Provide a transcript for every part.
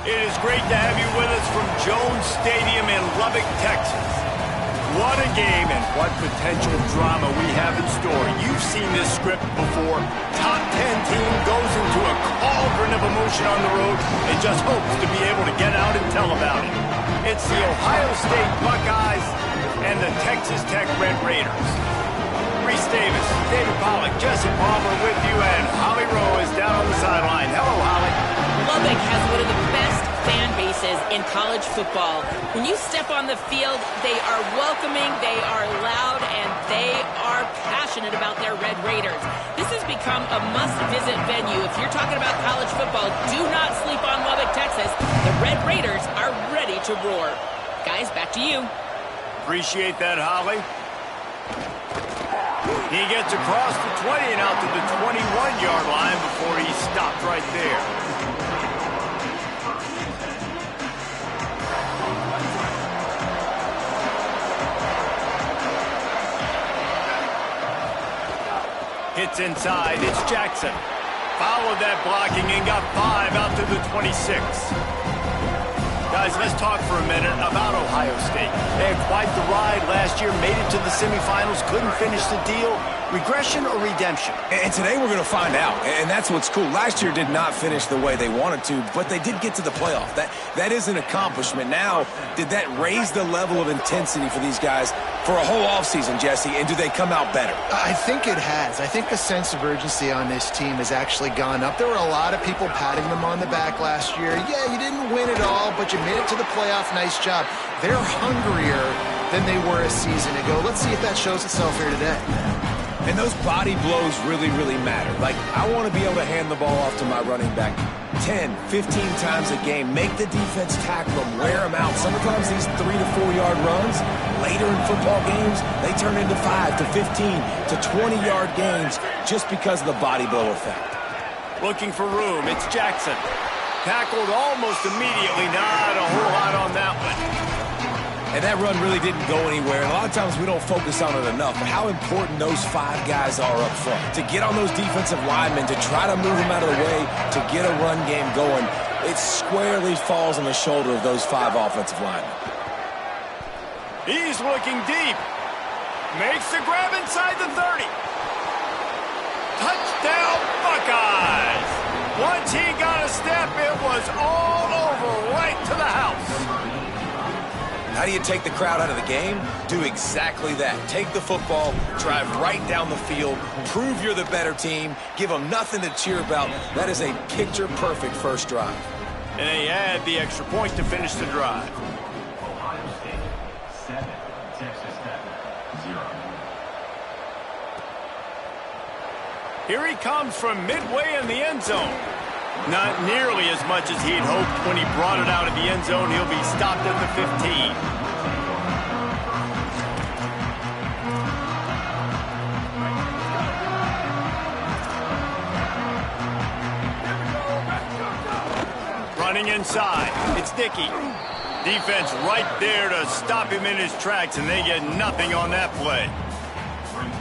It is great to have you with us from Jones Stadium in Lubbock, Texas. What a game and what potential drama we have in store. You've seen this script before. Top 10 team goes into a cauldron of emotion on the road and just hopes to be able to get out and tell about it. It's the Ohio State Buckeyes and the Texas Tech Red Raiders. Reese Davis, David Pollack, Jesse Palmer with you, and Holly Rowe is down on the sideline. Hello, Holly. Lubbock has one of the best fan bases in college football. When you step on the field, they are welcoming, they are loud, and they are passionate about their Red Raiders. This has become a must-visit venue. If you're talking about college football, do not sleep on Lubbock, Texas. The Red Raiders are ready to roar. Guys, back to you. Appreciate that, Holly. He gets across the 20 and out to the 21-yard line before he stopped right there. Hits inside, it's Jackson. Followed that blocking and got 5 out to the 26. Guys, let's talk for a minute about Ohio State. They had quite the ride last year, made it to the semifinals, couldn't finish the deal. Regression or redemption? And today we're going to find out, and that's what's cool. Last year did not finish the way they wanted to, but they did get to the playoff. That is an accomplishment. Now, did that raise the level of intensity for these guys for a whole offseason, Jesse, and do they come out better? I think it has. I think the sense of urgency on this team has actually gone up. There were a lot of people patting them on the back last year. Yeah, you didn't win it all, but you made it to the playoff. Nice job. They're hungrier than they were a season ago. Let's see if that shows itself here today. And those body blows really, really matter. Like, I want to be able to hand the ball off to my running back 10, 15 times a game. Make the defense tackle them, wear them out. Sometimes these 3 to 4 yard runs, later in football games, they turn into 5 to 15 to 20-yard games just because of the body blow effect. Looking for room, it's Jackson. Tackled almost immediately, not a whole lot on that one. And that run really didn't go anywhere. And a lot of times we don't focus on it enough. But how important those 5 guys are up front. To get on those defensive linemen, to try to move them out of the way, to get a run game going, it squarely falls on the shoulder of those 5 offensive linemen. He's looking deep. Makes the grab inside the 30. Touchdown, Buckeyes! Once he got a step, it was all over right to the house. How do you take the crowd out of the game? Do exactly that. Take the football, drive right down the field, prove you're the better team, give them nothing to cheer about. That is a picture-perfect first drive. And they add the extra point to finish the drive. Ohio State 7, Texas Tech 0. Here he comes from midway in the end zone. Not nearly as much as he'd hoped when he brought it out of the end zone. He'll be stopped at the 15. Running inside, it's Dickey. Defense right there to stop him in his tracks, and they get nothing on that play.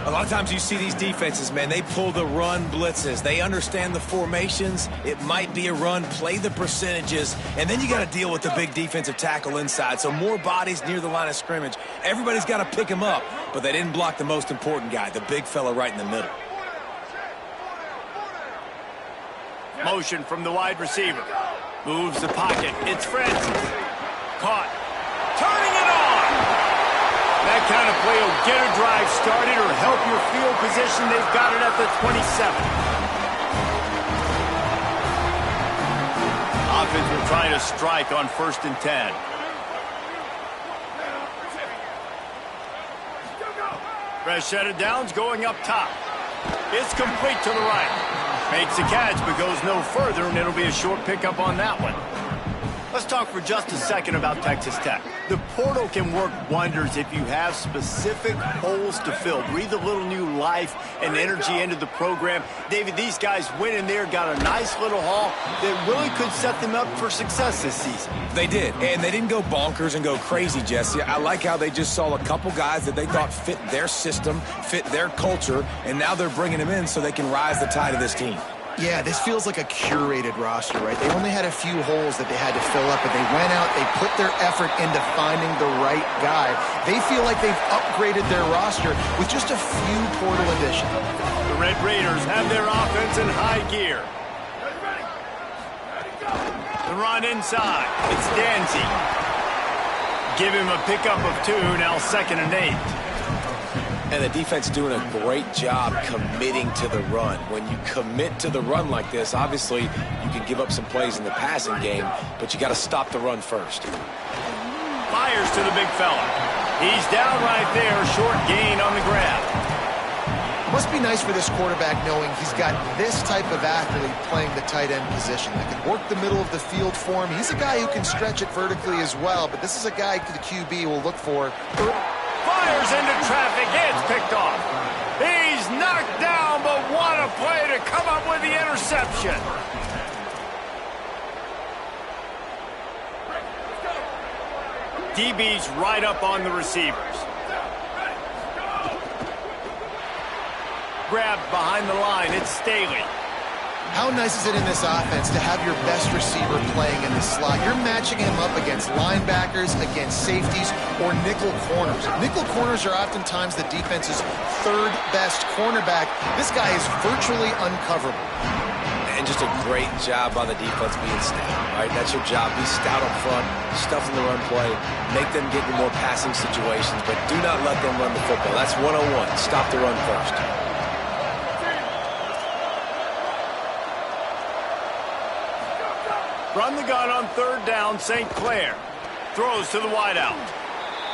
A lot of times you see these defenses, man, they pull the run blitzes. They understand the formations. It might be a run, play the percentages, and then you got to deal with the big defensive tackle inside. So more bodies near the line of scrimmage. Everybody's got to pick him up, but they didn't block the most important guy, the big fella right in the middle. Motion from the wide receiver. Moves the pocket. It's Francis. Caught. Turning it on! That kind of play will get a drive started or help your field position. They've got it at the 27. Offense will try to strike on 1st and 10. Fresh set of downs going up top. It's complete to the right. Makes a catch but goes no further, and it'll be a short pickup on that one. Let's talk for just a second about Texas Tech. The portal can work wonders if you have specific holes to fill. Breathe a little new life and energy into the program. David, these guys went in there, got a nice little haul that really could set them up for success this season. They did, and they didn't go bonkers and go crazy, Jesse. I like how they just saw a couple guys that they thought fit their system, fit their culture, and now they're bringing them in so they can rise the tide of this team. Yeah, this feels like a curated roster, right? They only had a few holes that they had to fill up, but they went out, they put their effort into finding the right guy. They feel like they've upgraded their roster with just a few portal additions. The Red Raiders have their offense in high gear. The run inside. It's Danzy. Give him a pickup of 2, now 2nd and 8. And the defense doing a great job committing to the run. When you commit to the run like this, obviously you can give up some plays in the passing game, but you got to stop the run first. Fires to the big fella. He's down right there, short gain on the grab. Must be nice for this quarterback knowing he's got this type of athlete playing the tight end position that can work the middle of the field for him. He's a guy who can stretch it vertically as well, but this is a guy the QB will look for. Fires into traffic. It's picked off. He's knocked down, but what a play to come up with the interception. DB's right up on the receivers. Grabbed behind the line. It's Staley. How nice is it in this offense to have your best receiver playing in the slot? You're matching him up against linebackers, against safeties, or nickel corners. Nickel corners are oftentimes the defense's 3rd best cornerback. This guy is virtually uncoverable. And just a great job by the defense being stout, right? That's your job. Be stout up front, stuff in the run play, make them get into more passing situations, but do not let them run the football. That's 101. Stop the run first. Run the gun on 3rd down, St. Clair. Throws to the wideout.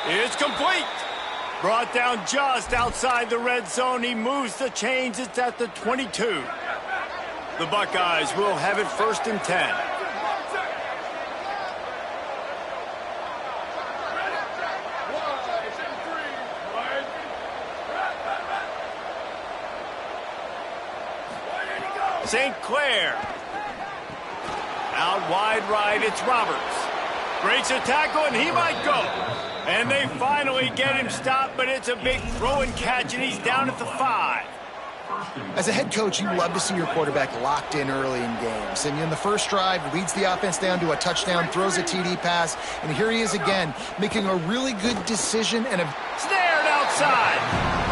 It's complete. Brought down just outside the red zone. He moves the chains. It's at the 22. The Buckeyes will have it 1st and 10. St. Clair. Out wide right, it's Roberts. Breaks a tackle, and he might go. And they finally get him stopped, but it's a big throw and catch, and he's down at the 5. As a head coach, you love to see your quarterback locked in early in games. And in the first drive, leads the offense down to a touchdown, throws a TD pass, and here he is again, making a really good decision and a... Snared outside.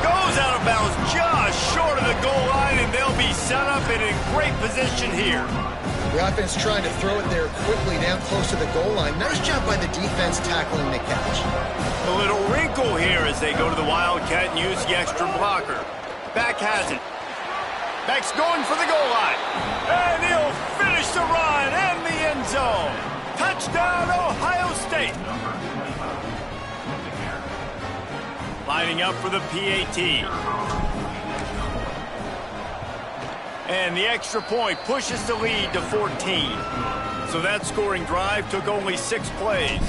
Goes out of bounds just short of the goal line, and they'll be set up in a great position here. The offense trying to throw it there quickly down close to the goal line. Nice job by the defense tackling the catch. A little wrinkle here as they go to the Wildcat and use the extra blocker. Beck has it. Beck's going for the goal line. And he'll finish the run and the end zone. Touchdown, Ohio State. Lining up for the PAT. And the extra point pushes the lead to 14. So that scoring drive took only 6 plays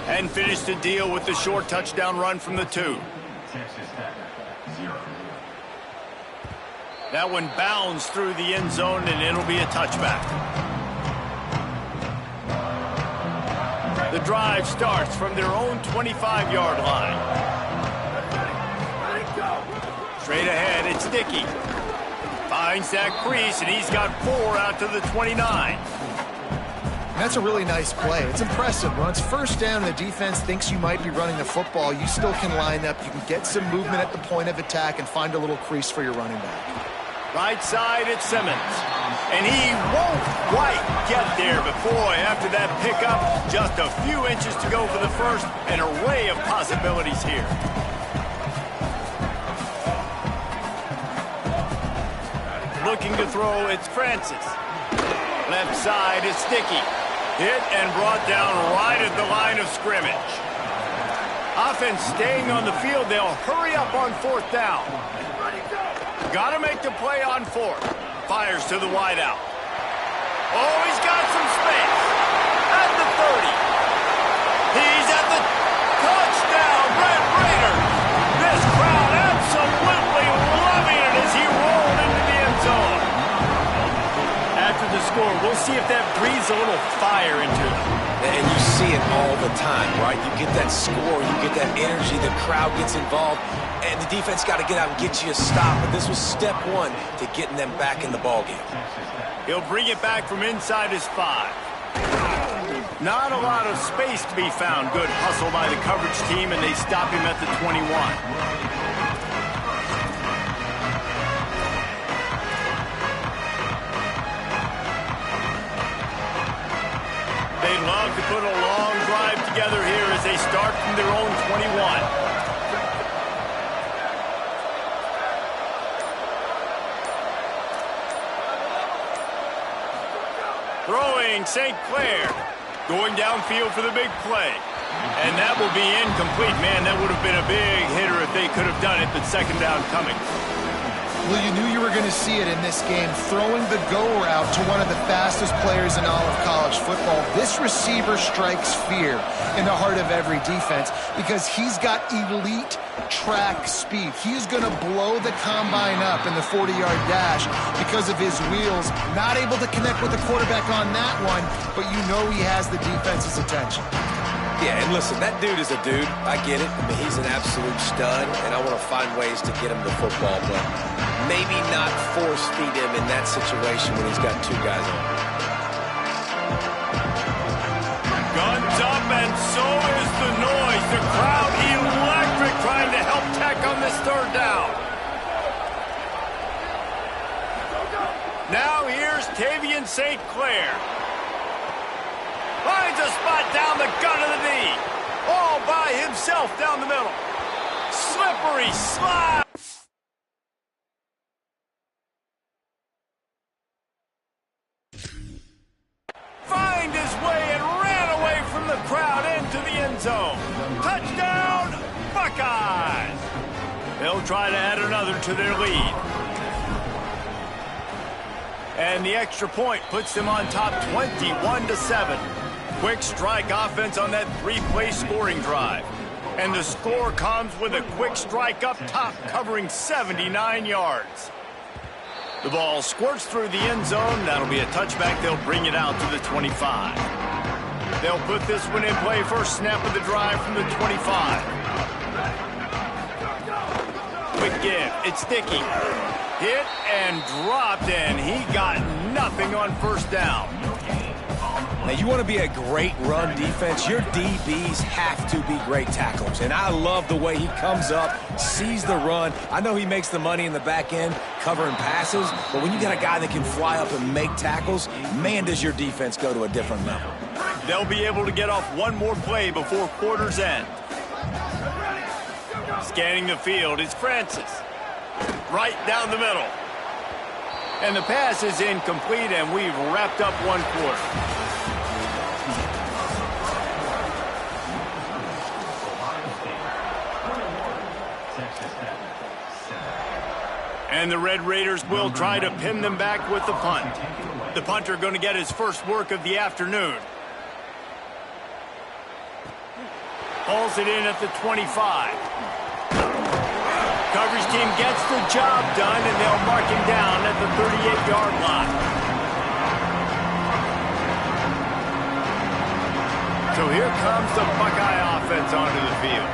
and finished the deal with the short touchdown run from the 2. That one bounds through the end zone, and it'll be a touchback. The drive starts from their own 25-yard line. Straight ahead, it's Dickey. Finds that crease, and he's got 4 out to the 29. That's a really nice play. It's impressive. When it's 1st down and the defense thinks you might be running the football, you still can line up. You can get some movement at the point of attack and find a little crease for your running back. Right side, it's Simmons. And he won't quite get there, but boy, after that pickup, just a few inches to go for the first. An array of possibilities here. Looking to throw, it's Francis. Left side is Sticky. Hit and brought down right at the line of scrimmage. Offense staying on the field. They'll hurry up on 4th down. Got to make the play on 4th. Fires to the wideout. Oh, he's got some space. At the 30. He's at the touchdown. Red Raiders. This crowd absolutely loving it as he rolled into the end zone. After the score, we'll see if that breathes a little fire into them. And you see it all the time, right? You get that score, you get that energy, the crowd gets involved, and the defense got to get out and get you a stop. But this was step 1 to getting them back in the ballgame. He'll bring it back from inside his 5. Not a lot of space to be found. Good hustle by the coverage team, and they stop him at the 21. They'd love to put a long drive together here as they start from their own 21. Throwing St. Clair. Going downfield for the big play. And that will be incomplete. Man, that would have been a big hitter if they could have done it, but second down coming. Well, you knew you were going to see it in this game, throwing the go route to one of the fastest players in all of college football. This receiver strikes fear in the heart of every defense because he's got elite track speed. He's going to blow the combine up in the 40-yard dash because of his wheels. Not able to connect with the quarterback on that one, but you know he has the defense's attention. Yeah, and listen, that dude is a dude. I get it. I mean, he's an absolute stud, and I want to find ways to get him the football, but maybe not force feed him in that situation when he's got 2 guys on. Guns up, and so is the noise. The crowd electric trying to help Tech on this third down. Now here's Tavian St. Clair. Finds a spot down the gun of the knee. All by himself down the middle. Slippery slide. Find his way and ran away from the crowd into the end zone. Touchdown, Buckeyes. They'll try to add another to their lead. And the extra point puts them on top 21-7. Quick strike offense on that 3-play scoring drive. And the score comes with a quick strike up top covering 79 yards. The ball squirts through the end zone. That'll be a touchback. They'll bring it out to the 25. They'll put this one in play. First snap of the drive from the 25. Quick give. It's sticky. Hit and dropped, and he got nothing on first down. Now, you want to be a great run defense, your DBs have to be great tacklers. And I love the way he comes up, sees the run. I know he makes the money in the back end covering passes, but when you got a guy that can fly up and make tackles, man, does your defense go to a different level. They'll be able to get off one more play before quarter's end. Scanning the field is Francis. Right down the middle. And the pass is incomplete, and we've wrapped up one quarter. And the Red Raiders will try to pin them back with the punt. The punter going to get his first work of the afternoon. Hauls it in at the 25. Coverage team gets the job done, and they'll mark him down at the 38-yard line. So here comes the Buckeye offense onto the field.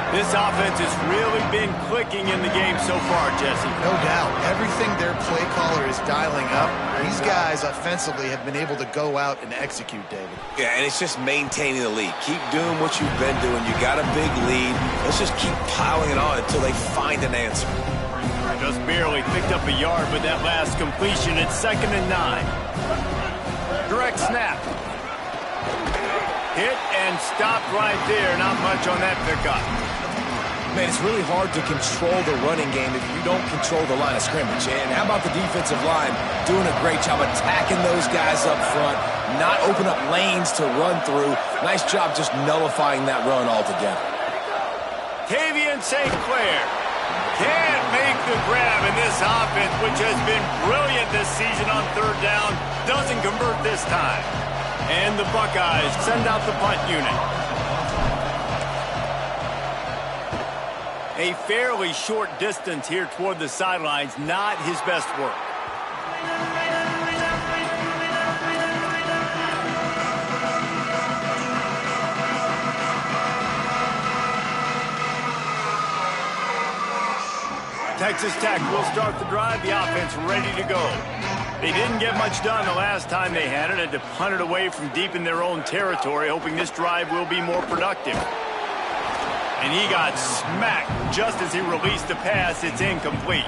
This offense has really been clicking in the game so far, Jesse. No doubt. Everything their play caller is dialing up, these guys offensively have been able to go out and execute, David. Yeah, and it's just maintaining the lead. Keep doing what you've been doing. You got a big lead. Let's just keep piling it on until they find an answer. Just barely picked up a yard with that last completion. It's 2nd and 9. Direct snap. Hit and stopped right there. Not much on that pickup. Man, it's really hard to control the running game if you don't control the line of scrimmage. And how about the defensive line doing a great job attacking those guys up front, not open up lanes to run through. Nice job just nullifying that run altogether. Tavian St. Clair can't make the grab, in this offense, which has been brilliant this season on third down, doesn't convert this time. And the Buckeyes send out the punt unit. A fairly short distance here toward the sidelines, not his best work. Texas Tech will start the drive, the offense ready to go. They didn't get much done the last time they had it. Had to punt it away from deep in their own territory, hoping this drive will be more productive. And he got smacked just as he released the pass. It's incomplete.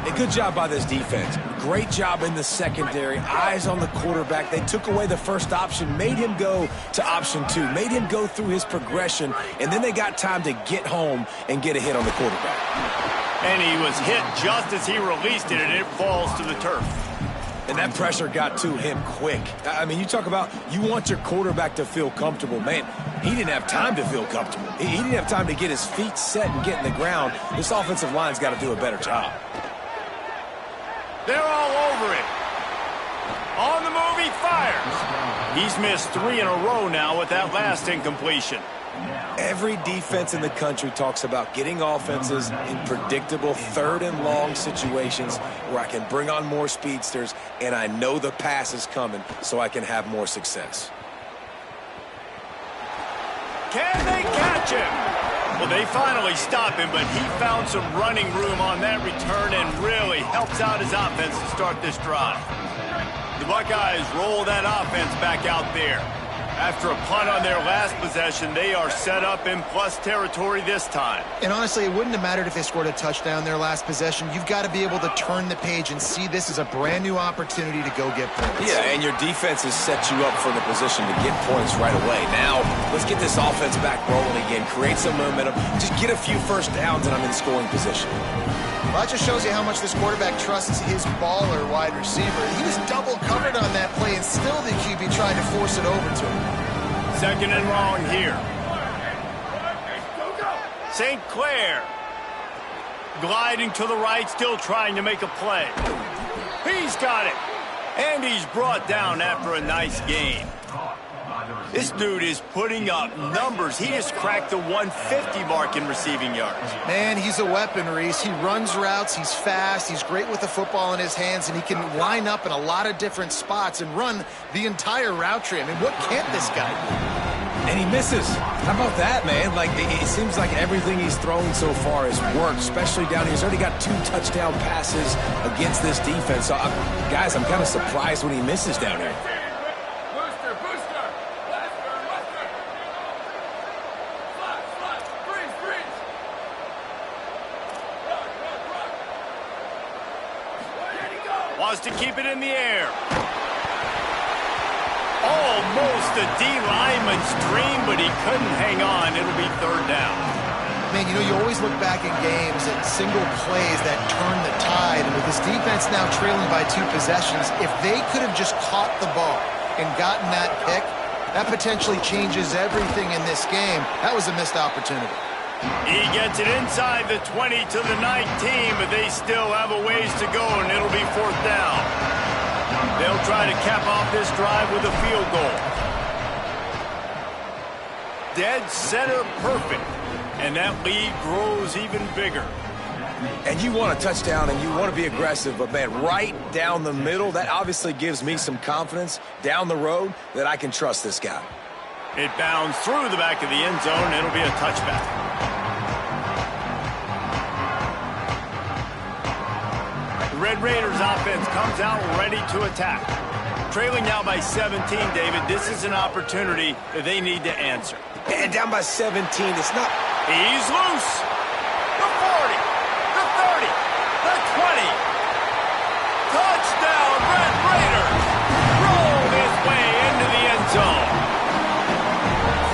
A good job by this defense. Great job in the secondary. Eyes on the quarterback. They took away the first option, made him go to option 2, made him go through his progression, and then they got time to get home and get a hit on the quarterback. And he was hit just as he released it, and it falls to the turf. And that pressure got to him quick. I mean, you talk about you want your quarterback to feel comfortable. Man, he didn't have time to feel comfortable. He didn't have time to get his feet set and get in the ground. This offensive line's got to do a better job. They're all over it. On the move, he fires. He's missed 3 in a row now with that last incompletion. Every defense in the country talks about getting offenses in predictable 3rd and long situations where I can bring on more speedsters and I know the pass is coming so I can have more success. Can they catch him? Well, they finally stop him, but he found some running room on that return and really helps out his offense to start this drive. The Buckeyes roll that offense back out there. After a punt on their last possession, they are set up in plus territory this time. And honestly, it wouldn't have mattered if they scored a touchdown their last possession. You've got to be able to turn the page and see this as a brand new opportunity to go get points. Yeah, and your defense has set you up for the position to get points right away. Now, let's get this offense back rolling again, create some momentum, just get a few first downs, and I'm in scoring position. Well, that just shows you how much this quarterback trusts his baller wide receiver. He was double covered on that play, and still the QB tried to force it over to him. 2nd and long here. St. Clair gliding to the right, still trying to make a play. He's got it. And he's brought down after a nice gain. This dude is putting up numbers. He just cracked the 150 mark in receiving yards. Man, he's a weapon, Reese. He runs routes, he's fast, he's great with the football in his hands, and he can line up in a lot of different spots and run the entire route tree. I mean, what can't this guy do? And he misses. How about that, man? Like, it seems like everything he's thrown so far has worked, especially down here. He's already got 2 touchdown passes against this defense. So, guys, I'm kind of surprised when he misses down here. Wants to keep it in the air. Almost a D lineman's dream, but he couldn't hang on. It'll be 3rd down. Man, you know, you always look back in games at single plays that turn the tide. And with this defense now trailing by 2 possessions, if they could have just caught the ball and gotten that pick, that potentially changes everything in this game. That was a missed opportunity. He gets it inside the 20 to the 19, but they still have a ways to go, and it'll be 4th down. They'll try to cap off this drive with a field goal. Dead center perfect, and that lead grows even bigger. And you want a touchdown and you want to be aggressive, but, man, right down the middle, that obviously gives me some confidence down the road that I can trust this guy. It bounds through the back of the end zone, and it'll be a touchback. The Red Raiders offense comes out ready to attack. Trailing now by 17, David, this is an opportunity that they need to answer. And down by 17, it's not... He's loose. The 40, the 30, the 20. Touchdown, Red Raiders. Roll his way into the end zone.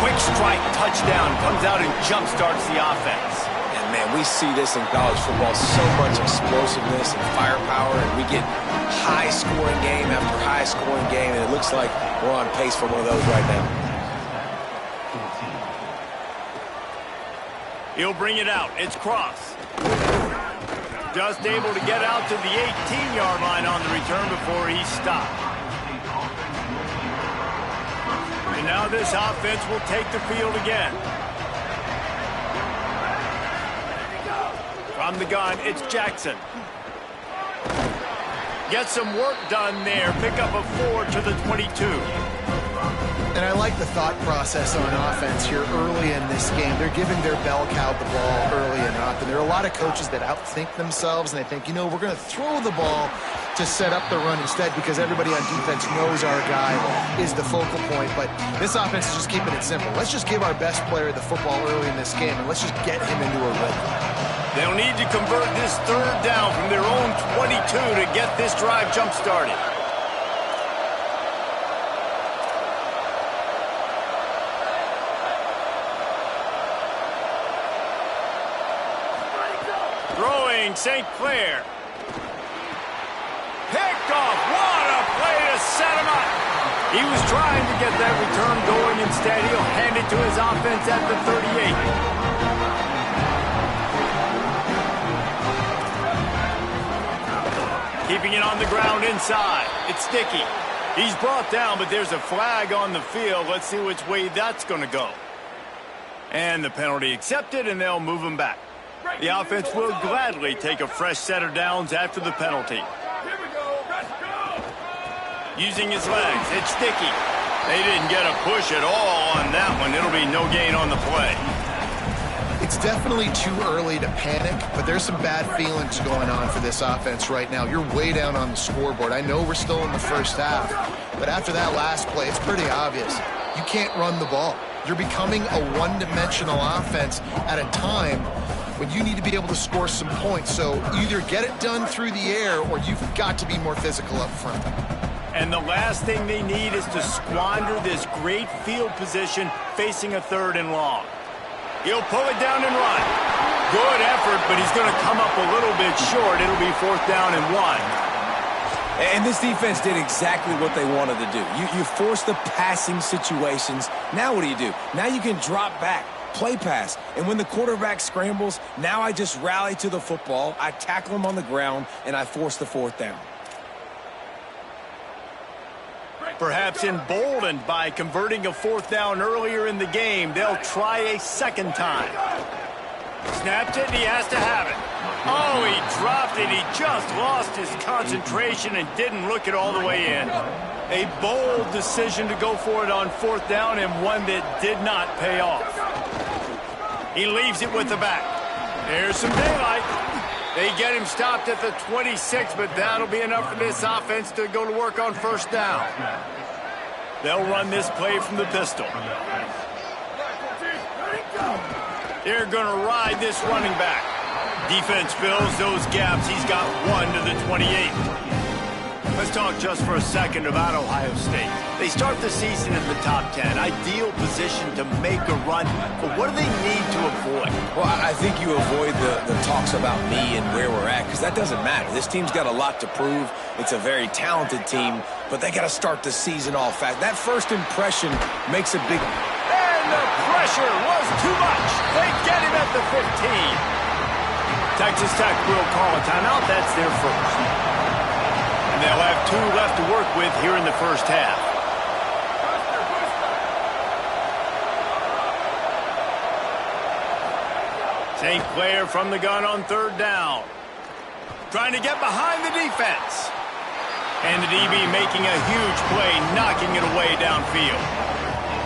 Quick strike touchdown comes out and jump-starts the offense. And, man, we see this in college football, so much explosiveness and firepower, and we get high-scoring game after high-scoring game, and it looks like we're on pace for one of those right now. He'll bring it out. It's Cross. Just able to get out to the 18-yard line on the return before he stopped. And now this offense will take the field again. From the gun, it's Jackson. Get some work done there. Pick up a 4 to the 22. And I like the thought process on offense here early in this game. They're giving their bell cow the ball early enough. And there are a lot of coaches that outthink themselves, and they think, you know, we're going to throw the ball to set up the run instead because everybody on defense knows our guy is the focal point. But this offense is just keeping it simple. Let's just give our best player the football early in this game, and let's just get him into a rhythm. They'll need to convert this third down from their own 22 to get this drive jump-started. Throwing St. Clair. Picked off. What a play to set him up. He was trying to get that return going. Instead, he'll hand it to his offense at the 38. Keeping it on the ground inside. It's Sticky. He's brought down, but there's a flag on the field. Let's see which way that's going to go. And the penalty accepted, and they'll move him back. The offense will gladly take a fresh set of downs after the penalty. Using his legs, it's Sticky. They didn't get a push at all on that one. It'll be no gain on the play. It's definitely too early to panic, but there's some bad feelings going on for this offense right now. You're way down on the scoreboard. I know we're still in the first half, but after that last play, it's pretty obvious. You can't run the ball. You're becoming a one-dimensional offense at a time when you need to be able to score some points. So either get it done through the air or you've got to be more physical up front. And the last thing they need is to squander this great field position facing a 3rd and long. He'll pull it down and run. Good effort, but he's going to come up a little bit short. It'll be 4th down and 1. And this defense did exactly what they wanted to do. You force the passing situations. Now what do? Now you can drop back, play pass. And when the quarterback scrambles, now I just rally to the football, I tackle him on the ground, and I force the 4th down. Perhaps emboldened by converting a 4th down earlier in the game, they'll try a second time. Snapped it, and he has to have it. Oh, he dropped it. He just lost his concentration and didn't look it all the way in. A bold decision to go for it on 4th down and one that did not pay off. He leaves it with the back. There's some daylight. They get him stopped at the 26, but that'll be enough for this offense to go to work on 1st down. They'll run this play from the pistol. They're going to ride this running back. Defense fills those gaps. He's got 1 to the 28. Let's talk just for a second about Ohio State. They start the season in the top 10. Ideal position to make a run. But what do they need to avoid? Well, I think you avoid the talks about me and where we're at, because that doesn't matter. This team's got a lot to prove. It's a very talented team, but they got to start the season off fast. That first impression makes a big... And the pressure was too much. They get him at the 15. Texas Tech will call a timeout. That's their first. And they'll have 2 left to work with here in the first half. St. Clair from the gun on 3rd down. Trying to get behind the defense. And the DB making a huge play, knocking it away downfield.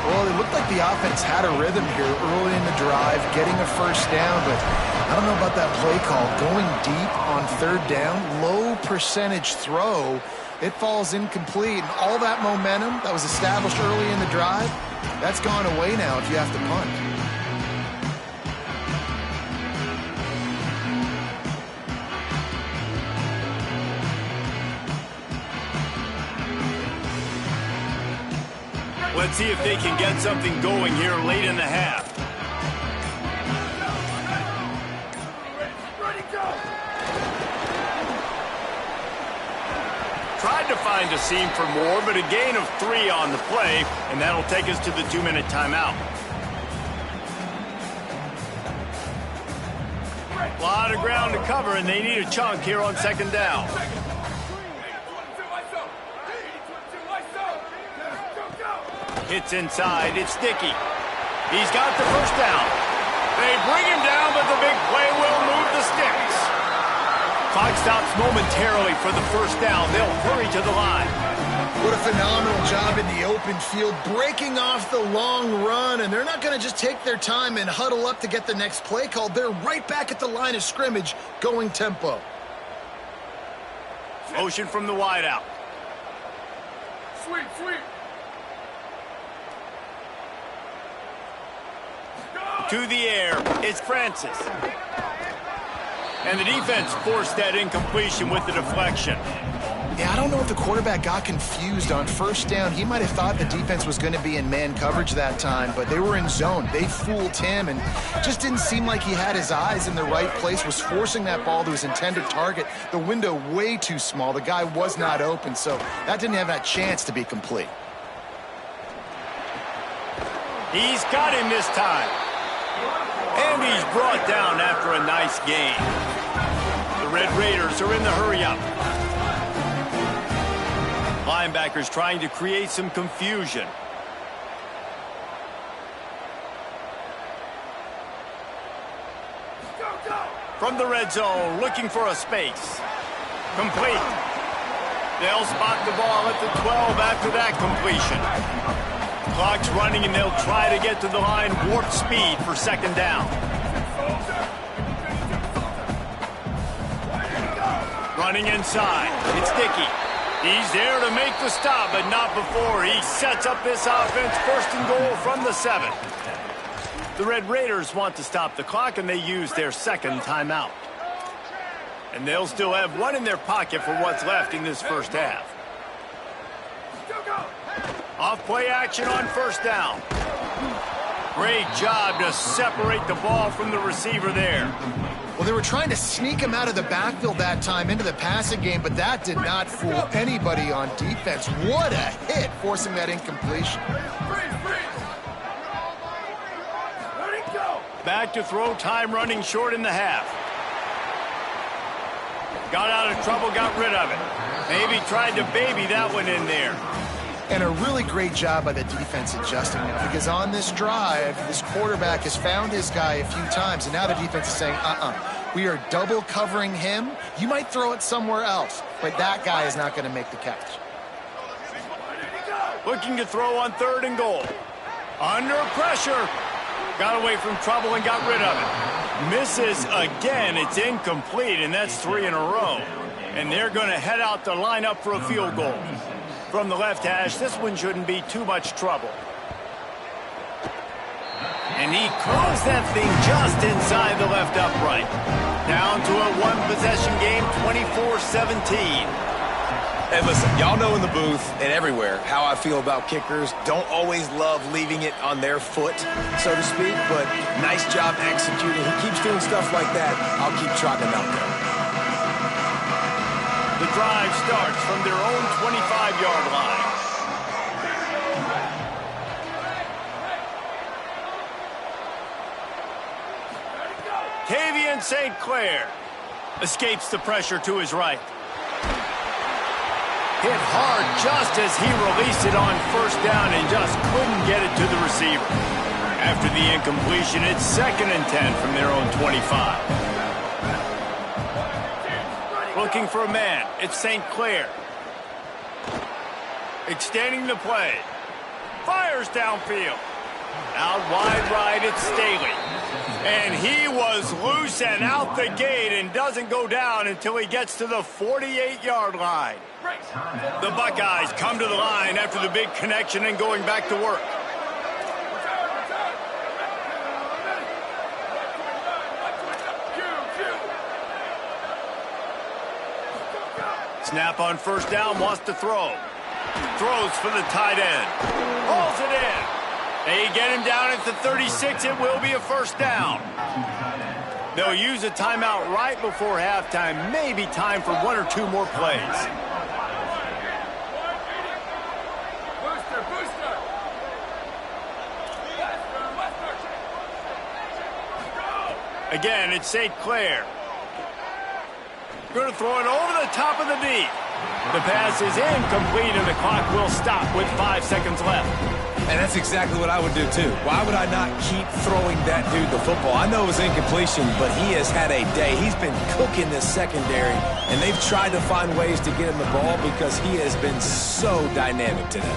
Well, it looked like the offense had a rhythm here early in the drive, getting a 1st down, but I don't know about that play call. Going deep on 3rd down, low percentage throw, it falls incomplete. And all that momentum that was established early in the drive, that's gone away now if you have to punt. Let's see if they can get something going here late in the half. Tried to find a seam for more, but a gain of 3 on the play, and that'll take us to the 2-minute timeout. A lot of ground to cover, and they need a chunk here on 2nd down. Hits inside. It's Sticky. He's got the 1st down. They bring him down, but the big play will move the sticks. Clock stops momentarily for the 1st down. They'll hurry to the line. What a phenomenal job in the open field, breaking off the long run, and they're not going to just take their time and huddle up to get the next play called. They're right back at the line of scrimmage, going tempo. Motion from the wideout. Sweep. To the air, it's Francis. And the defense forced that incompletion with the deflection. Yeah, I don't know if the quarterback got confused on first down. He might have thought the defense was going to be in man coverage that time, but they were in zone. They fooled him and just didn't seem like he had his eyes in the right place, was forcing that ball to his intended target. The window way too small. The guy was not open, so that didn't have that chance to be complete. He's got him this time. And he's brought down after a nice gain. The Red Raiders are in the hurry-up. Linebackers trying to create some confusion. From the red zone, looking for a space. Complete. They'll spot the ball at the 12 after that completion. Clock's running, and they'll try to get to the line warp speed for second down. Running inside. It's Dickey. He's there to make the stop, but not before he sets up this offense. First and goal from the 7. The Red Raiders want to stop the clock, and they use their second timeout. And they'll still have one in their pocket for what's left in this first half. Off play action on first down. Great job to separate the ball from the receiver there. Well, they were trying to sneak him out of the backfield that time into the passing game, but that did not fool anybody on defense. What a hit, forcing that incompletion. Back to throw, time running short in the half. Got out of trouble, got rid of it. Maybe tried to baby that one in there. And a really great job by the defense adjusting now, because on this drive, this quarterback has found his guy a few times, and now the defense is saying, we are double covering him. You might throw it somewhere else, but that guy is not going to make the catch. Looking to throw on third and goal. Under pressure. Got away from trouble and got rid of it. Misses again. It's incomplete, and that's 3 in a row. And they're going to head out to line up for a field goal. From the left hash, this one shouldn't be too much trouble. And he closed that thing just inside the left upright. Down to a one-possession game, 24-17. Hey, listen, y'all know in the booth and everywhere how I feel about kickers. Don't always love leaving it on their foot, so to speak, but nice job executing. He keeps doing stuff like that. I'll keep trotting him out there. The drive starts from their own 25-yard line. Tavian St. Clair escapes the pressure to his right. Hit hard just as he released it on first down and just couldn't get it to the receiver. After the incompletion, it's 2nd and 10 from their own 25. Looking for a man. It's St. Clair. Extending the play. Fires downfield. Out wide right, it's Staley. And he was loose and out the gate and doesn't go down until he gets to the 48-yard line. The Buckeyes come to the line after the big connection and going back to work. Snap on first down, wants to throw. Throws for the tight end. Hauls it in. They get him down at the 36. It will be a first down. They'll use a timeout right before halftime. Maybe time for 1 or 2 more plays. Again, it's St. Clair. Going to throw it over the top of the D. The pass is incomplete, and the clock will stop with 5 seconds left. And that's exactly what I would do, too. Why would I not keep throwing that dude the football? I know it was incompletion, but he has had a day. He's been cooking this secondary, and they've tried to find ways to get him the ball because he has been so dynamic today.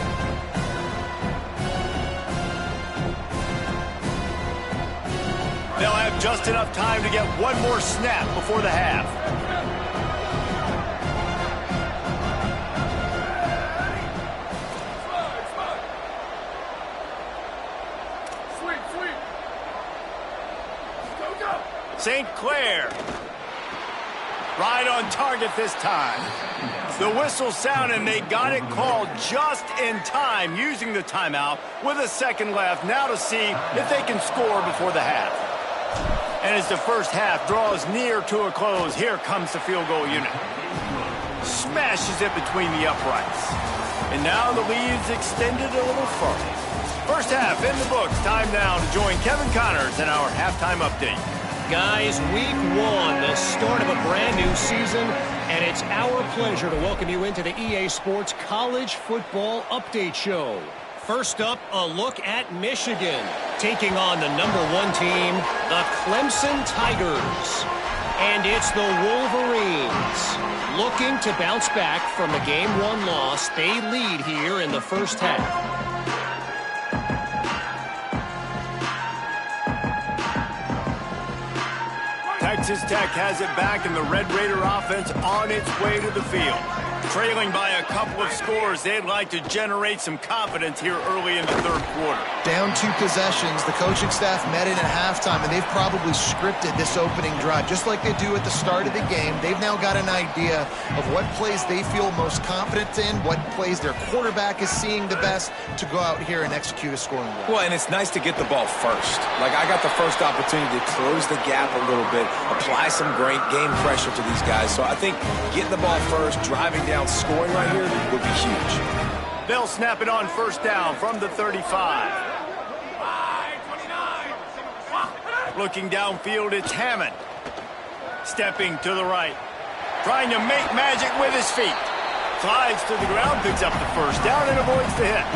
They'll have just enough time to get one more snap before the half. St. Clair. Right on target this time. The whistle sounded and they got it called just in time using the timeout with a second left. Now to see if they can score before the half. And as the first half draws near to a close, here comes the field goal unit. Smashes it between the uprights. And now the lead is extended a little further. First half in the books. Time now to join Kevin Connors in our halftime update. Guys, week one, the start of a brand new season, and it's our pleasure to welcome you into the EA Sports College Football Update Show. First up, a look at Michigan, taking on the #1 team, the Clemson Tigers. And it's the Wolverines, looking to bounce back from a Game 1 loss. They lead here in the first half. Texas Tech has it back, and the Red Raider offense on its way to the field. Trailing by a couple of scores, they'd like to generate some confidence here early in the third quarter. Down 2 possessions, the coaching staff met in at halftime, and they've probably scripted this opening drive. Just like they do at the start of the game, they've now got an idea of what plays they feel most confident in, what plays their quarterback is seeing the best to go out here and execute a scoring drive. Well, and it's nice to get the ball first. Like, I got the first opportunity to close the gap a little bit, apply some great game pressure to these guys. So I think getting the ball first, driving down, scoring right here would be huge. They'll snap it on first down from the 35. Looking downfield, it's Hammond. Stepping to the right. Trying to make magic with his feet. Slides to the ground, picks up the first down, and avoids the hit.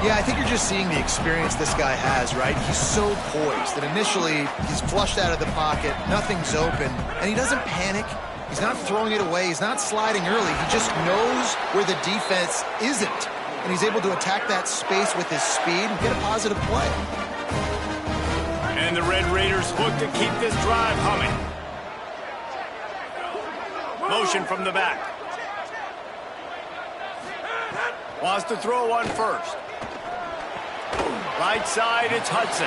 Yeah, I think you're just seeing the experience this guy has, right? He's so poised that initially he's flushed out of the pocket, nothing's open, and he doesn't panic. He's not throwing it away. He's not sliding early. He just knows where the defense isn't, and he's able to attack that space with his speed and get a positive play. And the Red Raiders look to keep this drive humming. Motion from the back. Wants to throw one first. Right side, it's Hudson.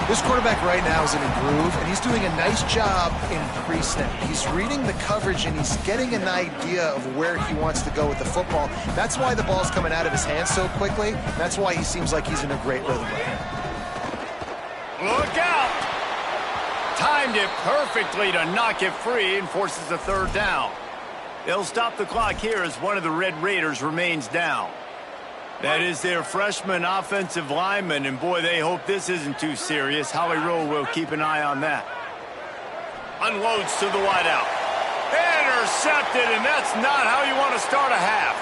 This quarterback right now is in a groove, and he's doing a nice job in pre-snap. He's reading the coverage, and he's getting an idea of where he wants to go with the football. That's why the ball's coming out of his hands so quickly. That's why he seems like he's in a great rhythm right now. Look out! Timed it perfectly to knock it free and forces a third down. They'll stop the clock here as one of the Red Raiders remains down. That is their freshman offensive lineman, and boy, they hope this isn't too serious. Holly Rowe will keep an eye on that. Unloads to the wideout. Intercepted, and that's not how you want to start a half.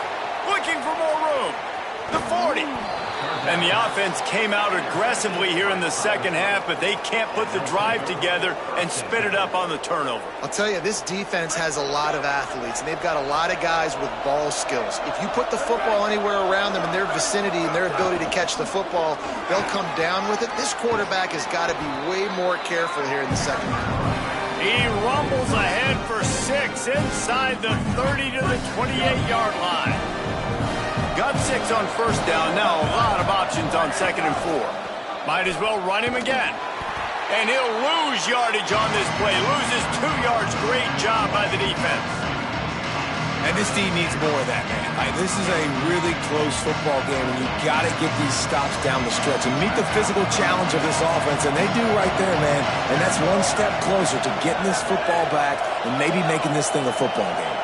Looking for more room. The 40. And the offense came out aggressively here in the second half, but they can't put the drive together and spit it up on the turnover. I'll tell you, this defense has a lot of athletes, and they've got a lot of guys with ball skills. If you put the football anywhere around them in their vicinity and their ability to catch the football, they'll come down with it. This quarterback has got to be way more careful here in the second half. He rumbles ahead for 6 inside the 30 to the 28-yard line. Got 6 on first down. Now a lot of options on 2nd and 4. Might as well run him again. And he'll lose yardage on this play. Loses 2 yards. Great job by the defense. And this team needs more of that, man. Like, this is a really close football game, and you've got to get these stops down the stretch and meet the physical challenge of this offense, and they do right there, man. And that's one step closer to getting this football back and maybe making this thing a football game.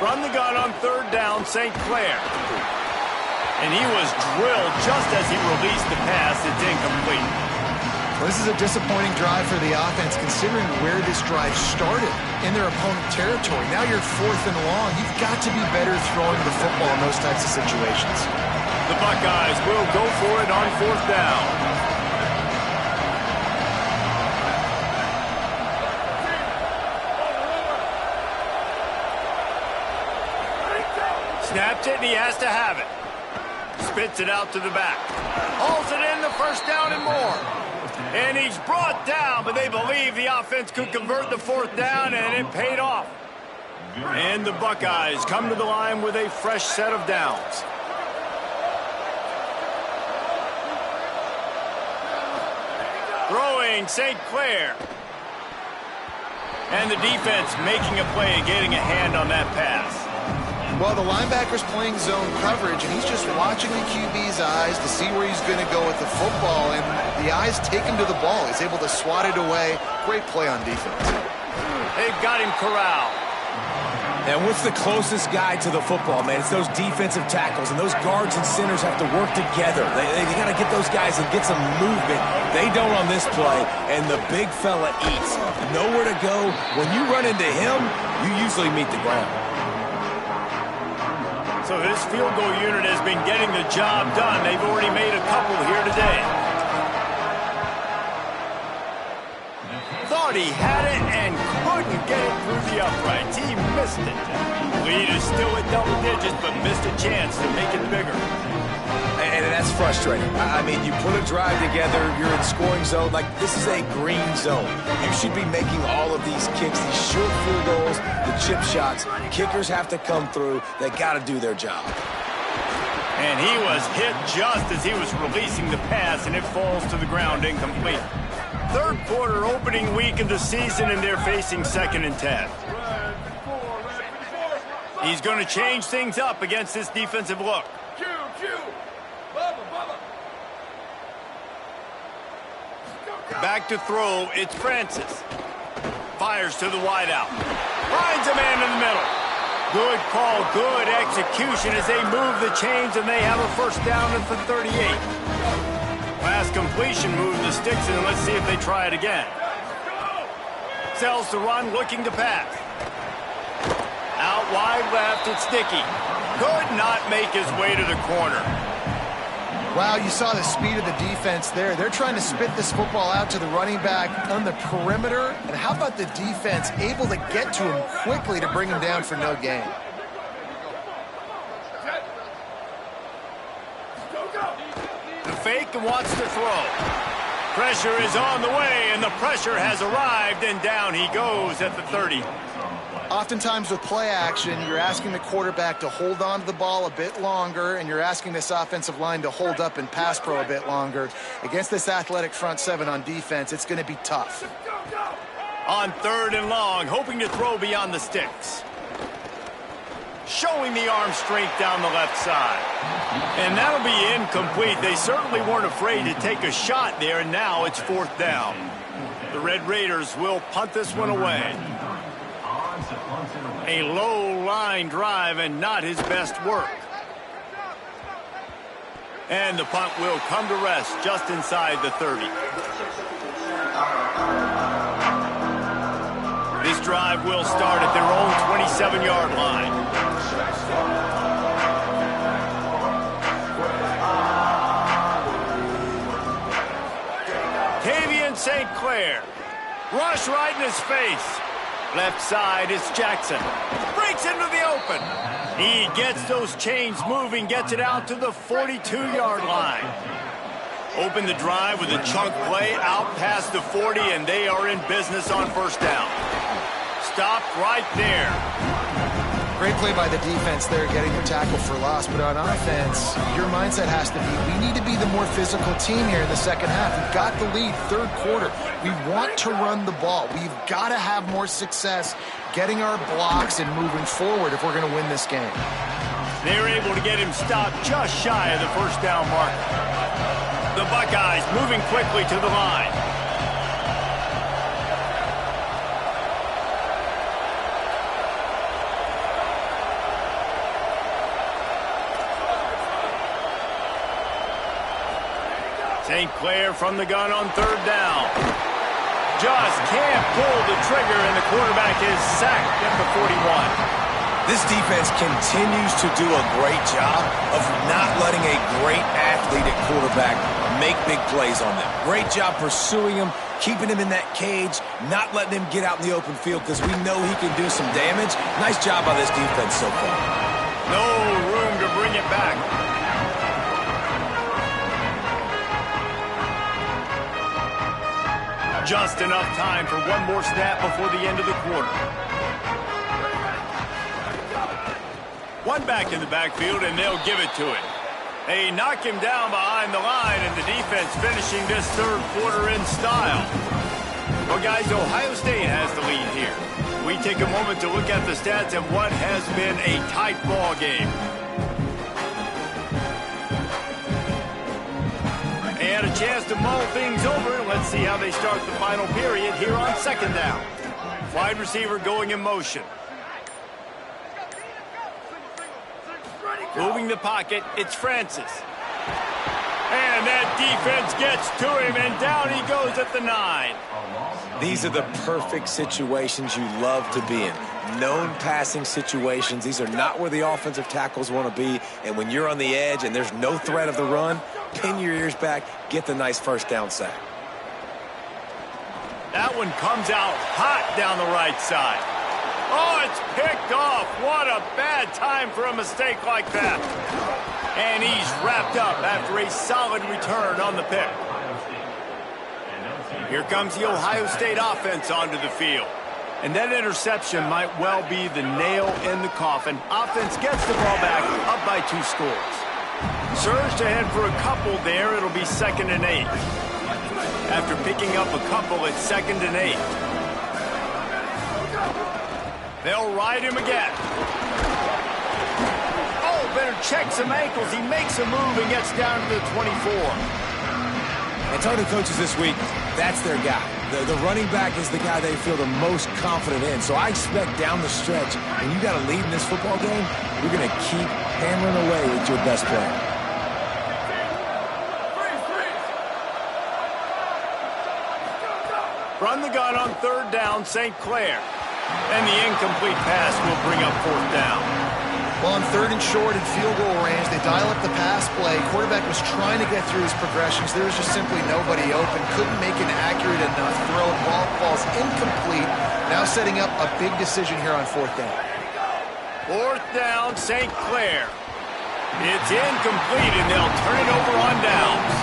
From the gun on 3rd down, St. Clair. And he was drilled just as he released the pass. It's incomplete. Well, this is a disappointing drive for the offense considering where this drive started in their opponent territory. Now you're 4th and long. You've got to be better throwing the football in those types of situations. The Buckeyes will go for it on 4th down. Snaps it, and he has to have it. Spits it out to the back. Hauls it in, the first down and more. And he's brought down, but they believe the offense could convert the 4th down, and it paid off. And the Buckeyes come to the line with a fresh set of downs. Throwing St. Clair. And the defense making a play, getting a hand on that pass. Well, the linebacker's playing zone coverage, and he's just watching the QB's eyes to see where he's going to go with the football, and the eyes take him to the ball. He's able to swat it away. Great play on defense. They've got him corralled. And what's the closest guy to the football, man? It's those defensive tackles, and those guards and centers have to work together. They got to get those guys and get some movement. They don't on this play, and the big fella eats. Nowhere to go. When you run into him, you usually meet the ground. So this field goal unit has been getting the job done. They've already made a couple here today. Thought he had it and couldn't get it through the uprights. He missed it. Lead is still at double digits, but missed a chance to make it bigger. And that's frustrating. I mean, you put a drive together, you're in scoring zone. Like, this is a green zone. You should be making all of these kicks, these short field goals, the chip shots. Kickers have to come through. They got to do their job. And he was hit just as he was releasing the pass, and it falls to the ground incomplete. 3rd quarter opening week of the season, and they're facing 2nd and 10. He's going to change things up against this defensive look. Back to throw, it's Francis. Fires to the wideout. Finds a man in the middle. Good call, good execution as they move the chains, and they have a 1st down at the 38. Last completion moved the sticks, and let's see if they try it again. Sells to run, looking to pass. Out wide left, it's Dickey. Could not make his way to the corner. Wow, you saw the speed of the defense there. They're trying to spit this football out to the running back on the perimeter. And how about the defense able to get to him quickly to bring him down for no gain? The fake wants to throw. Pressure is on the way, and the pressure has arrived, and down he goes at the 30. Oftentimes with play action, you're asking the quarterback to hold on to the ball a bit longer, and you're asking this offensive line to hold up in pass pro a bit longer. Against this athletic front 7 on defense, it's going to be tough. On 3rd and long, hoping to throw beyond the sticks. Showing the arm strength down the left side. And that'll be incomplete. They certainly weren't afraid to take a shot there, and now it's 4th down. The Red Raiders will punt this one away. A low line drive and not his best work. And the punt will come to rest just inside the 30. This drive will start at their own 27-yard line. Tavian St. Clair. Rush right in his face. Left side is Jackson. Breaks into the open. He gets those chains moving, gets it out to the 42-yard line. Open the drive with a chunk play out past the 40, and they are in business on 1st down. Stopped right there. Great play by the defense there, getting the tackle for loss. But on offense, your mindset has to be, we need to be the more physical team here in the 2nd half. We've got the lead, 3rd quarter. We want to run the ball. We've got to have more success getting our blocks and moving forward if we're going to win this game. They're able to get him stopped just shy of the 1st down mark. The Buckeyes moving quickly to the line. St. Clair from the gun on third down. Just can't pull the trigger, and the quarterback is sacked at the 41. This defense continues to do a great job of not letting a great athlete at quarterback make big plays on them. Great job pursuing him, keeping him in that cage, not letting him get out in the open field because we know he can do some damage. Nice job by this defense so far. No room to bring it back. Just enough time for one more snap before the end of the quarter. One back in the backfield, and they'll give it to him. They knock him down behind the line, and the defense finishing this third quarter in style. Well, guys, Ohio State has the lead here. We take a moment to look at the stats of what has been a tight ball game. And a chance to mull things over. Let's see how they start the final period here on second down. Wide receiver going in motion. Moving the pocket, it's Francis. And that defense gets to him, and down he goes at the 9. These are the perfect situations you love to be in. Known passing situations. These are not where the offensive tackles want to be. And when you're on the edge and there's no threat of the run, pin your ears back, get the nice first down sack. That one comes out hot down the right side. Oh, it's picked off. What a bad time for a mistake like that. And he's wrapped up after a solid return on the pick. Here comes the Ohio State offense onto the field. And that interception might well be the nail in the coffin. Offense gets the ball back, up by 2 scores. Surged ahead for a couple there. It'll be 2nd and 8. After picking up a couple, it's 2nd and 8. They'll ride him again. Oh, better check some ankles. He makes a move and gets down to the 24. And talking to coaches this week, that's their guy. The running back is the guy they feel the most confident in. So I expect down the stretch, when you got a lead in this football game, you're going to keep hammering away with your best player. Run the gun on third down, St. Clair. And the incomplete pass will bring up 4th down. Well, on 3rd and short in field goal range, they dial up the pass play. Quarterback was trying to get through his progressions. There was just simply nobody open. Couldn't make an accurate enough throw. Ball falls incomplete. Now setting up a big decision here on 4th down. 4th down, St. Clair. It's incomplete, and they'll turn it over on downs.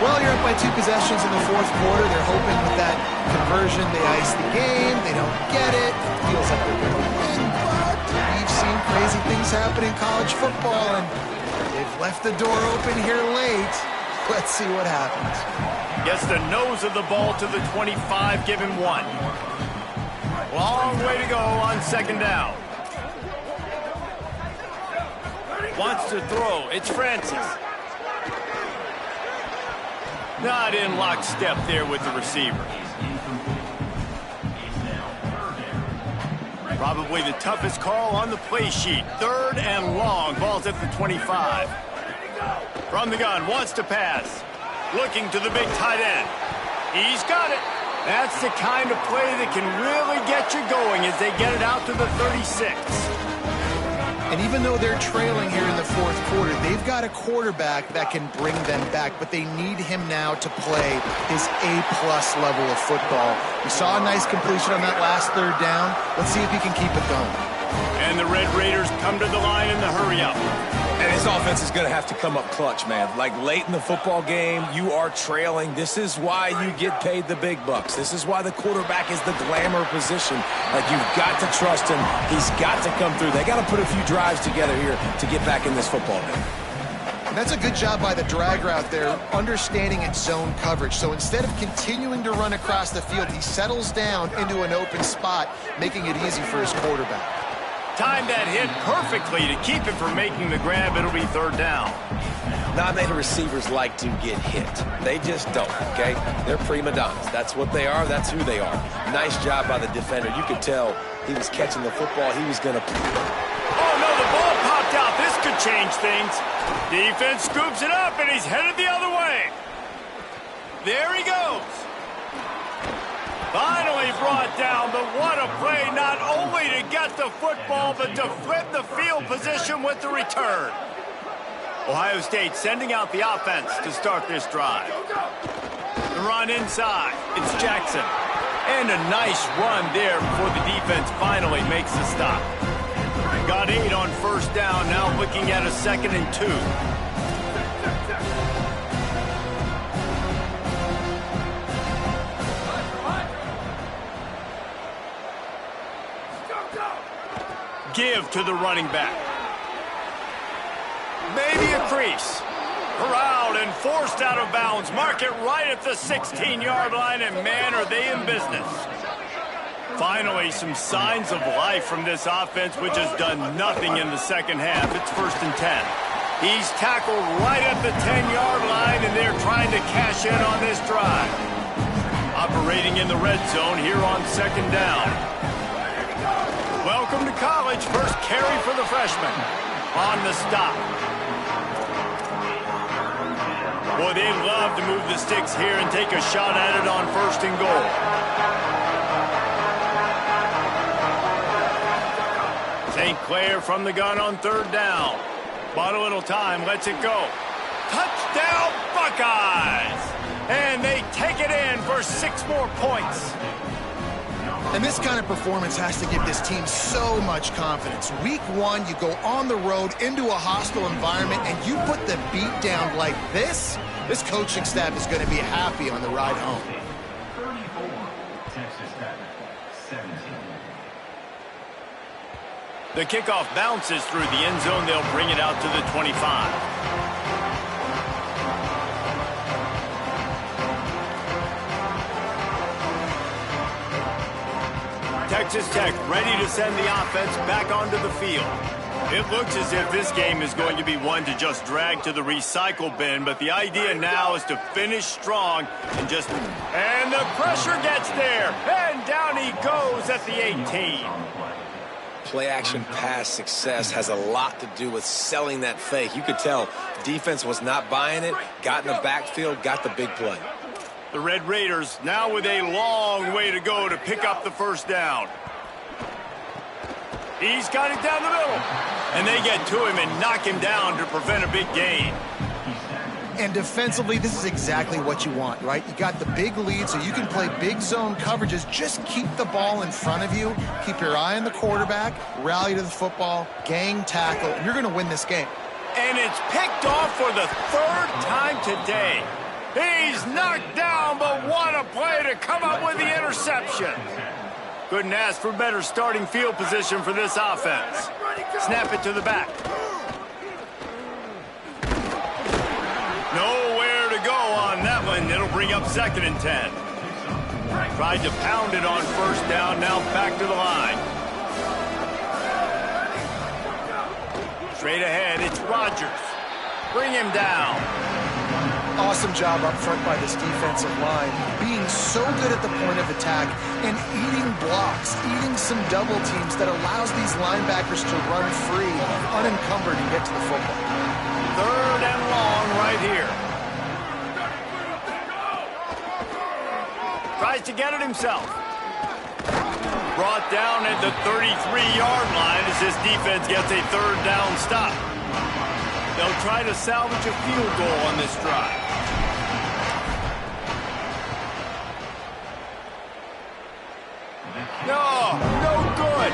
Well, you're up by 2 possessions in the 4th quarter. They're hoping with that conversion they ice the game. They don't get it. Feels like they're going to win, but we've seen crazy things happen in college football, and they've left the door open here late. Let's see what happens. Gets the nose of the ball to the 25, give him 1. Long way to go on 2nd down. Wants to throw. It's Francis. Not in lockstep there with the receiver. Probably the toughest call on the play sheet. 3rd and long. Ball's at the 25. From the gun. Wants to pass. Looking to the big tight end. He's got it. That's the kind of play that can really get you going as they get it out to the 36. And even though they're trailing here in the 4th quarter, they've got a quarterback that can bring them back, but they need him now to play his A-plus level of football. We saw a nice completion on that last 3rd down. Let's see if he can keep it going. And the Red Raiders come to the line in the hurry-up. And his offense is going to have to come up clutch, man. Like late in the football game, you are trailing. This is why you get paid the big bucks. This is why the quarterback is the glamour position. Like, you've got to trust him. He's got to come through. They got to put a few drives together here to get back in this football game. And that's a good job by the drag route there, understanding its zone coverage. So instead of continuing to run across the field, he settles down into an open spot, making it easy for his quarterback. Timed that hit perfectly to keep him from making the grab. It'll be 3rd down. Not many receivers like to get hit. They just don't, okay? They're prima donnas. That's what they are. That's who they are. Nice job by the defender. You could tell he was catching the football. He was going to... Oh, no, the ball popped out. This could change things. Defense scoops it up, and he's headed the other way. There he goes. Finally brought down, but what a play, not only to get the football, but to flip the field position with the return. Ohio State sending out the offense to start this drive. The run inside. It's Jackson. And a nice run there before the defense finally makes the stop. Got 8 on first down, now looking at a 2nd and 2. Give to the running back. Maybe a crease. Corralled and forced out of bounds. Mark it right at the 16-yard line, and man, are they in business. Finally, some signs of life from this offense, which has done nothing in the second half. It's 1st and 10. He's tackled right at the 10-yard line, and they're trying to cash in on this drive. Operating in the red zone here on 2nd down. Welcome to college. First carry for the freshman. On the stop. Boy, they love to move the sticks here and take a shot at it on 1st and goal. St. Clair from the gun on 3rd down. Bought a little time, lets it go. Touchdown, Buckeyes! And they take it in for 6 more points. And this kind of performance has to give this team so much confidence. Week 1, you go on the road into a hostile environment, and you put the beat down like this coaching staff is going to be happy on the ride home. 34, Texas Tech, 17. The kickoff bounces through the end zone. They'll bring it out to the 25. Texas Tech ready to send the offense back onto the field. It looks as if this game is going to be one to just drag to the recycle bin, but the idea now is to finish strong and just... And the pressure gets there, and down he goes at the 18. Play-action pass success has a lot to do with selling that fake. You could tell defense was not buying it, got in the backfield, got the big play. The Red Raiders now with a long way to go to pick up the 1st down. He's got it down the middle. And they get to him and knock him down to prevent a big gain. And defensively, this is exactly what you want, right? You got the big lead, so you can play big zone coverages. Just keep the ball in front of you. Keep your eye on the quarterback. Rally to the football. Gang tackle. And you're going to win this game. And it's picked off for the 3rd time today. He's knocked down, but what a play to come up with the interception. Couldn't ask for better starting field position for this offense. Snap it to the back. Nowhere to go on that one. It'll bring up 2nd and 10. Tried to pound it on 1st down, now back to the line. Straight ahead, it's Rodgers. Bring him down. Awesome job up front by this defensive line, being so good at the point of attack and eating blocks, eating some double teams that allows these linebackers to run free, unencumbered, and get to the football. 3rd and long right here. Tries to get it himself. Brought down at the 33-yard line as this defense gets a 3rd down stop. They'll try to salvage a field goal on this drive. No good.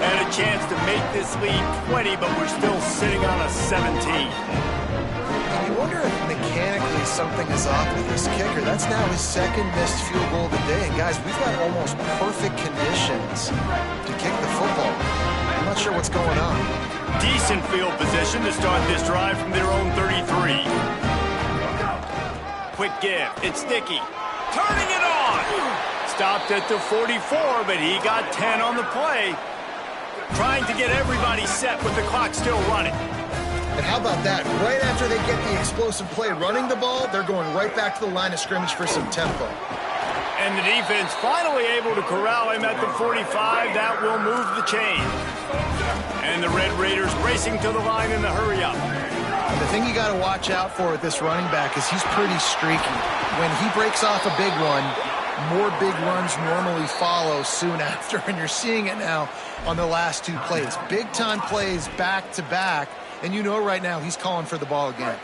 And a chance to make this lead 20, but we're still sitting on a 17. And you wonder if mechanically something is off with this kicker. That's now his 2nd missed field goal of the day. And guys, we've got almost perfect conditions to kick the football. I'm not sure what's going on. Decent field position to start this drive from their own 33. Quick give. It's Sticky. Turning it on. Stopped at the 44, but he got 10 on the play. Trying to get everybody set with the clock still running. And how about that? Right after they get the explosive play running the ball, they're going right back to the line of scrimmage for some tempo. And the defense finally able to corral him at the 45. That will move the chain. And the Red Raiders racing to the line in the hurry up. The thing you got to watch out for with this running back is he's pretty streaky. When he breaks off a big one, more big runs normally follow soon after, and you're seeing it now on the last two plays. Big-time plays back-to-back, and you know right now he's calling for the ball again.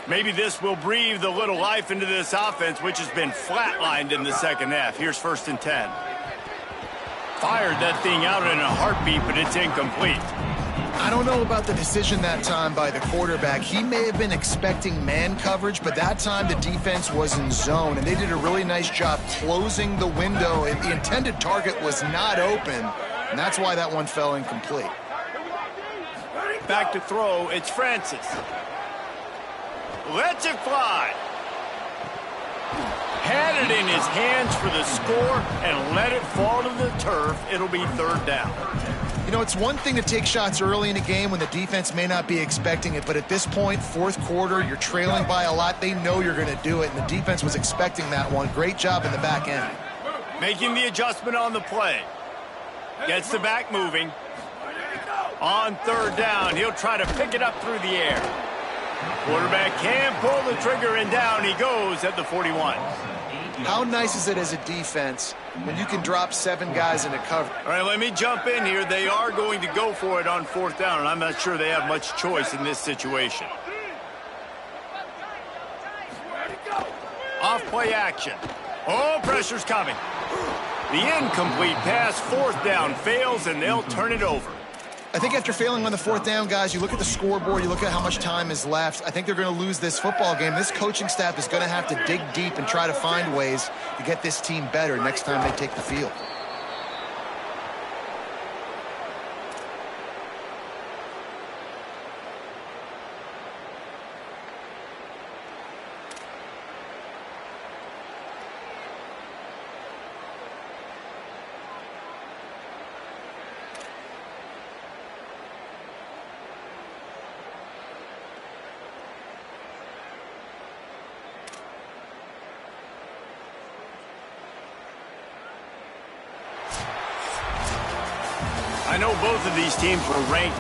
Maybe this will breathe a little life into this offense, which has been flatlined in the second half. Here's 1st and 10. Fired that thing out in a heartbeat, but it's incomplete. I don't know about the decision that time by the quarterback. He may have been expecting man coverage, but that time the defense was in zone, and they did a really nice job closing the window. The intended target was not open, and that's why that one fell incomplete. Back to throw, it's Francis. Lets it fly. Had it in his hands for the score and let it fall to the turf. It'll be 3rd down. You know, it's one thing to take shots early in a game when the defense may not be expecting it, but at this point, 4th quarter, you're trailing by a lot. They know you're going to do it, and the defense was expecting that one. Great job in the back end. Making the adjustment on the play. Gets the back moving. On 3rd down, he'll try to pick it up through the air. Quarterback can pull the trigger, and down he goes at the 41. How nice is it as a defense when you can drop 7 guys in a cover? All right, let me jump in here. They are going to go for it on 4th down, and I'm not sure they have much choice in this situation. Off play action. Oh, pressure's coming. The incomplete pass, 4th down, fails, and they'll turn it over. I think after failing on the 4th down, guys, you look at the scoreboard, you look at how much time is left. I think they're going to lose this football game. This coaching staff is going to have to dig deep and try to find ways to get this team better next time they take the field. I know both of these teams were ranked